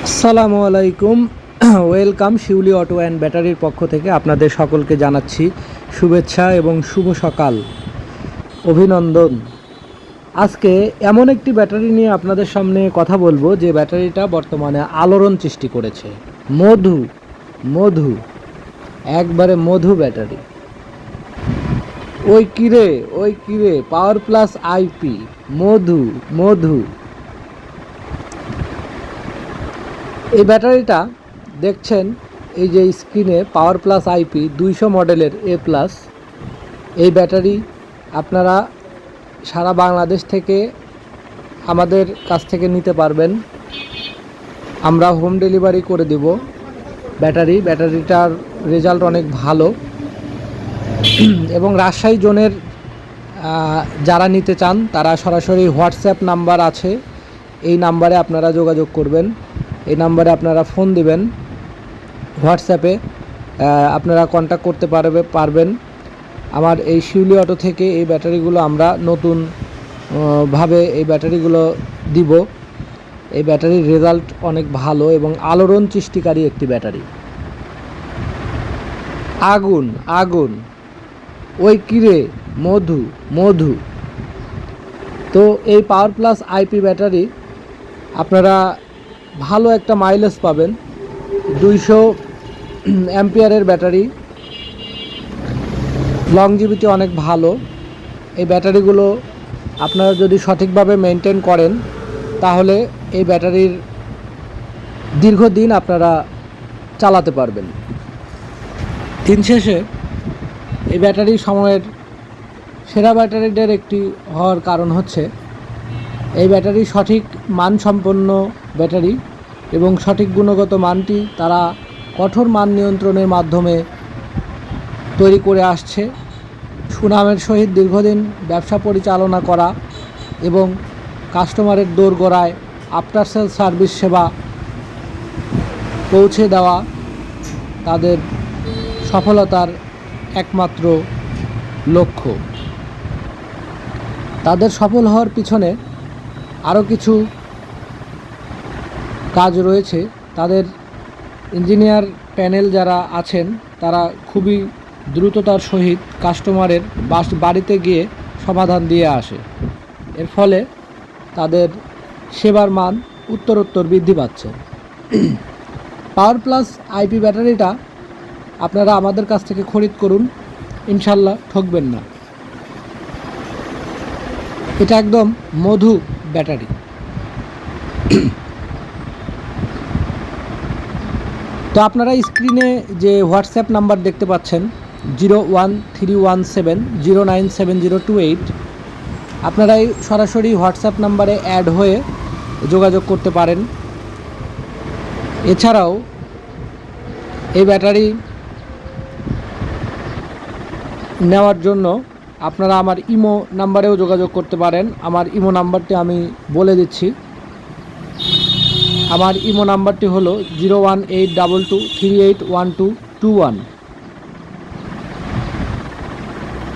আসসালামু আলাইকুম। Welcome Shiuli auto and ব্যাটারির পক্ষ থেকে আপনাদের সকলকে জানাচ্ছি শুভেচ্ছা এবং শুভ সকাল, অভিনন্দন। আজকে এমন একটি ব্যাটারি নিয়ে আপনাদের সামনে কথা বলবো যে ব্যাটারিটা বর্তমানে আলোড়ন সৃষ্টি করেছে। মধু মধু একবারে মধু ব্যাটারি। ওই কিরে পাওয়ার প্লাস আইপি মধু মধু। এই ব্যাটারিটা দেখছেন, এই যে স্ক্রিনে পাওয়ার প্লাস আইপি 200 মডেলের A+। এই ব্যাটারি আপনারা সারা বাংলাদেশ থেকে আমাদের কাছ থেকে নিতে পারবেন। আমরা হোম ডেলিভারি করে দেব। ব্যাটারিটার রেজাল্ট অনেক ভালো এবং রাজশাহী জোনের যারা নিতে চান তারা সরাসরি হোয়াটসঅ্যাপ নাম্বার আছে, এই নাম্বারে আপনারা যোগাযোগ করবেন। এই নাম্বারে আপনারা ফোন দিবেন, হোয়াটসঅ্যাপে আপনারা কন্ট্যাক্ট করতে পারবেন। আমার এই শিউলি অটো থেকে এই ব্যাটারিগুলো আমরা নতুন ভাবে এই ব্যাটারিগুলো দিব। এই ব্যাটারির রেজাল্ট অনেক ভালো এবং আলোড়ন সৃষ্টিকারী একটি ব্যাটারি। আগুন আগুন ওই কিরে মধু মধু। তো এই পাওয়ার প্লাস আইপি ব্যাটারি আপনারা ভালো একটা মাইলেজ পাবেন। 200 অ্যাম্পিয়ারের ব্যাটারি, লংজিভিটি অনেক ভালো। এই ব্যাটারিগুলো আপনারা যদি সঠিকভাবে মেনটেন করেন তাহলে এই ব্যাটারির দীর্ঘদিন আপনারা চালাতে পারবেন। দিন শেষে এই ব্যাটারি সময়ের সেরা ব্যাটারিদের একটি হওয়ার কারণ হচ্ছে এই ব্যাটারি সঠিক মানসম্পন্ন ব্যাটারি এবং সঠিক গুণগত মানটি তারা কঠোর মান নিয়ন্ত্রণের মাধ্যমে তৈরি করে আসছে। সুনামের সহিত দীর্ঘদিন ব্যবসা পরিচালনা করা এবং কাস্টমারের দোরগোড়ায় আফটার সেল সার্ভিস সেবা পৌঁছে দেওয়া তাদের সফলতার একমাত্র লক্ষ্য। তাদের সফল হওয়ার পিছনে আরও কিছু কাজ রয়েছে। তাদের ইঞ্জিনিয়ার প্যানেল যারা আছেন তারা খুবই দ্রুততার সহিত কাস্টমারের বাড়িতে গিয়ে সমাধান দিয়ে আসে। এর ফলে তাদের সেবার মান উত্তরোত্তর বৃদ্ধি পাচ্ছে। পাওয়ার প্লাস আইপি ব্যাটারিটা আপনারা আমাদের কাছ থেকে খরিদ করুন, ইনশাল্লাহ ঠকবেন না। এটা একদম মধু ব্যাটারি। তো আপনারা স্ক্রিনে যে হোয়াটসঅ্যাপ নাম্বার দেখতে পাচ্ছেন 01317097028, আপনারা এই সরাসরি হোয়াটসঅ্যাপ নাম্বারে অ্যাড হয়ে যোগাযোগ করতে পারেন। এছাড়াও এই ব্যাটারি নেওয়ার জন্য আপনারা আমার ইমো নাম্বারেও যোগাযোগ করতে পারেন। আমার ইমো নাম্বারটি আমি বলে দিচ্ছি। আমার ইমো নাম্বারটি হলো 01822381221।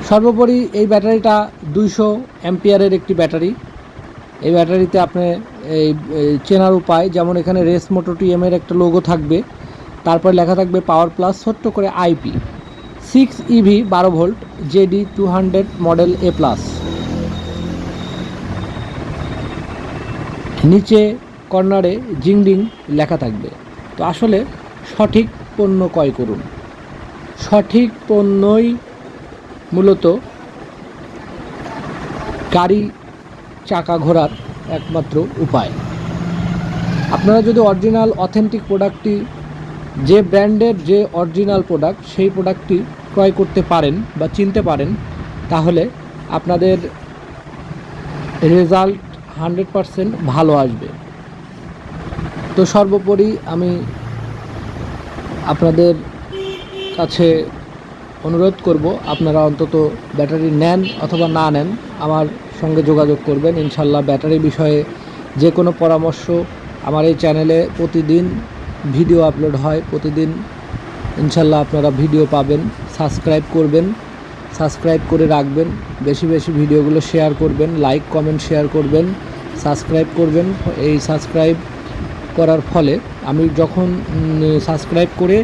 সর্বোপরি এই ব্যাটারিটা 200 অ্যাম্পিয়ারের একটি ব্যাটারি। এই ব্যাটারিতে আপনি এই চেনার উপায়, যেমন এখানে রেস মোটো টিএমের একটা লোগো থাকবে, তারপর লেখা থাকবে পাওয়ার প্লাস ছোট্ট করে IP 6 EV 12 volt JD 200 model A+। নিচে কর্নারে জিংডিং লেখা থাকবে। তো আসলে সঠিক পণ্য ক্রয় করুন। সঠিক পণ্যই মূলত গাড়ি চাকা ঘোরার একমাত্র উপায়। আপনারা যদি অরিজিনাল অথেন্টিক প্রোডাক্টটি, যে ব্র্যান্ডের যে অরিজিনাল প্রোডাক্ট, সেই প্রোডাক্টটি ক্রয় করতে পারেন বা চিনতে পারেন, তাহলে আপনাদের রেজাল্ট 100% ভালো আসবে। তো সর্বোপরি আমি আপনাদের কাছে অনুরোধ করব, আপনারা অন্তত ব্যাটারি নেন অথবা না নেন আমার সঙ্গে যোগাযোগ করবেন। ইনশাল্লাহ ব্যাটারি বিষয়ে যে কোনো পরামর্শ আমার এই চ্যানেলে প্রতিদিন ভিডিও আপলোড হয়। প্রতিদিন ইনশাল্লাহ আপনারা ভিডিও পাবেন। সাবস্ক্রাইব করবেন, সাবস্ক্রাইব করে রাখবেন। বেশি বেশি ভিডিওগুলো শেয়ার করবেন, লাইক কমেন্ট শেয়ার করবেন, সাবস্ক্রাইব করবেন। এই সাবস্ক্রাইব করার ফলে আমি যখন সাবস্ক্রাইব করে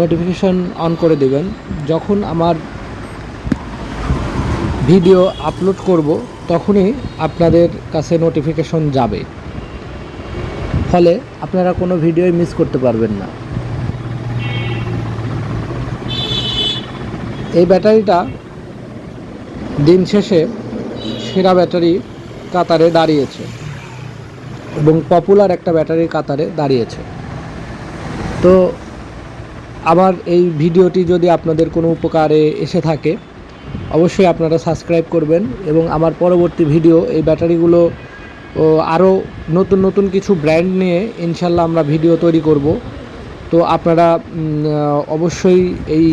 নোটিফিকেশন অন করে দেবেন, যখন আমার ভিডিও আপলোড করব তখনই আপনাদের কাছে নোটিফিকেশন যাবে, ফলে আপনারা কোনো ভিডিওই মিস করতে পারবেন না। এই ব্যাটারিটা দিন শেষে সেরা ব্যাটারি কাতারে দাঁড়িয়েছে এবং পপুলার একটা ব্যাটারির কাতারে দাঁড়িয়েছে। তো আমার এই ভিডিওটি যদি আপনাদের কোনো উপকারে এসে থাকে, অবশ্যই আপনারা সাবস্ক্রাইব করবেন এবং আমার পরবর্তী ভিডিও এই ব্যাটারিগুলো আরও নতুন নতুন কিছু ব্র্যান্ড নিয়ে ইনশাল্লাহ আমরা ভিডিও তৈরি করব। তো আপনারা অবশ্যই এই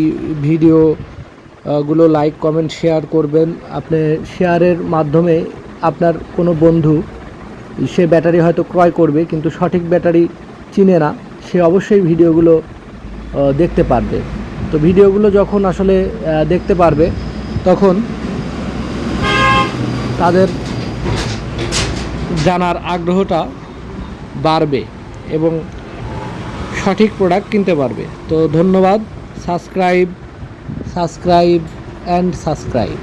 ভিডিওগুলো লাইক কমেন্ট শেয়ার করবেন। আপনি শেয়ারের মাধ্যমে আপনার কোনো বন্ধু সে ব্যাটারি হয়তো ক্রয় করবে কিন্তু সঠিক ব্যাটারি চিনে না, সে অবশ্যই ভিডিওগুলো দেখতে পারবে। তো ভিডিওগুলো যখন আসলে দেখতে পারবে তখন তাদের জানার আগ্রহটা বাড়বে এবং সঠিক প্রোডাক্ট কিনতে পারবে। তো ধন্যবাদ। Subscribe and subscribe.